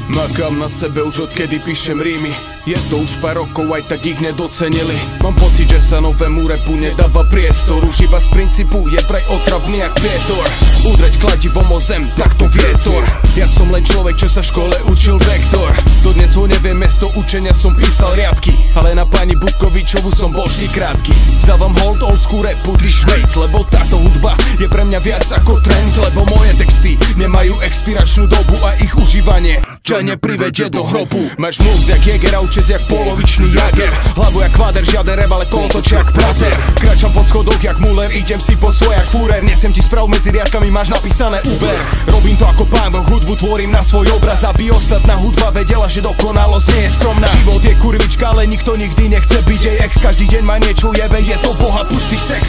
Makám na sebe už odkedy píšem rímy. Je to už pár rokov, aj tak ich nedocenili. Mám pocit, že sa novému repu nedáva priestor. Už iba z princípu je vraj otravný jak vietor. Udreť kladivom o zem, tak to vietor. Ja som len človek, čo sa v škole učil vektor. Dodnes ho neviem, mesto učenia som písal riadky, ale na pani Budkovičovu som bol vždy krátky. Vzdávam hold old school rapu, ty švejt, lebo táto hudba je pre mňa viac ako trend. Lebo moje texty nemajú expiračnú dobu a ich užívanie ťa neprivedie do hrobu. Máš moves jak Jäger a účes jak polovičný Jager. Hlavu jak kvader, žiaden rap, ale kolotoč jak prater. Kráčam po schodoch jak Muller, idem si po svoj jak Führer. Nesiem ti správ medzi riadkami, máš napísané Uber. Robím to ako pán Boh, hudbu tvorím na svoj obraz, aby ostatná hudba vedela, že dokonalosť nie je skromná. Život je kurvička, ale nikto nikdy nechce byť jej ex. Každý deň má niečo jebe, je to boha pustý sex.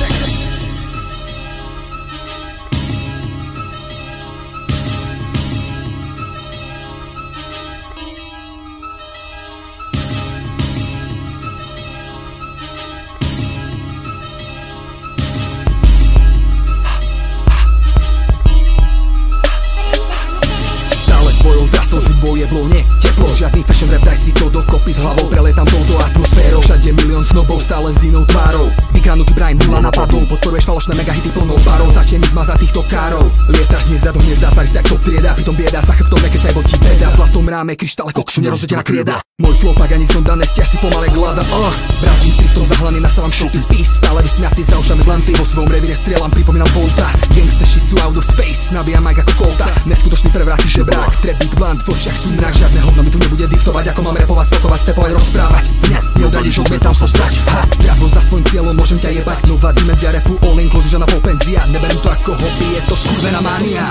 Svojou trasou s hudbou je blone teplo. Žiadny fashion rap, daj si to dokopy s hlavou. Preletam touto atmosférou, všade milión snobov, stále s inou tvárou. Vykradnutý Brian Mila napadol, podporuješ falošné megahity plnou barou. Začne mi zmazať týchto károv. Lietaš z hniezda do hniezda, tváriš sa jak top trieda. Pritom bieda za chrbtom, nekecaj, bo ti beda. V zlatom ráme, kryštále koksu, nerozhodená krieda. Môj flow pak ani som dané, stiaž si pomalé glada. Brazím s tristom zahlaný, nasávam šoty pís. Stále vysmiatý za ušami vlanty, vo svojom revire strieľam, pripomínam Volta. Gangsta shit sú out of space, nabíjam mic ako Colta. Neskutočný prevráti žebrák, trap blunt, v očiach sú inak. Žiadne hovno mi tu nebude diktovať, ako máme rapovať, stopovať, stepovať, rozprávať. Mňa neodradíš, odmietam sa vzdať. Javo za svojím cieľom, môžem ťa jebať. Nová dimenzia rapu, all inclusive, žiadna pol penzia. Neberiem to ako hobby, je to skurvená mania.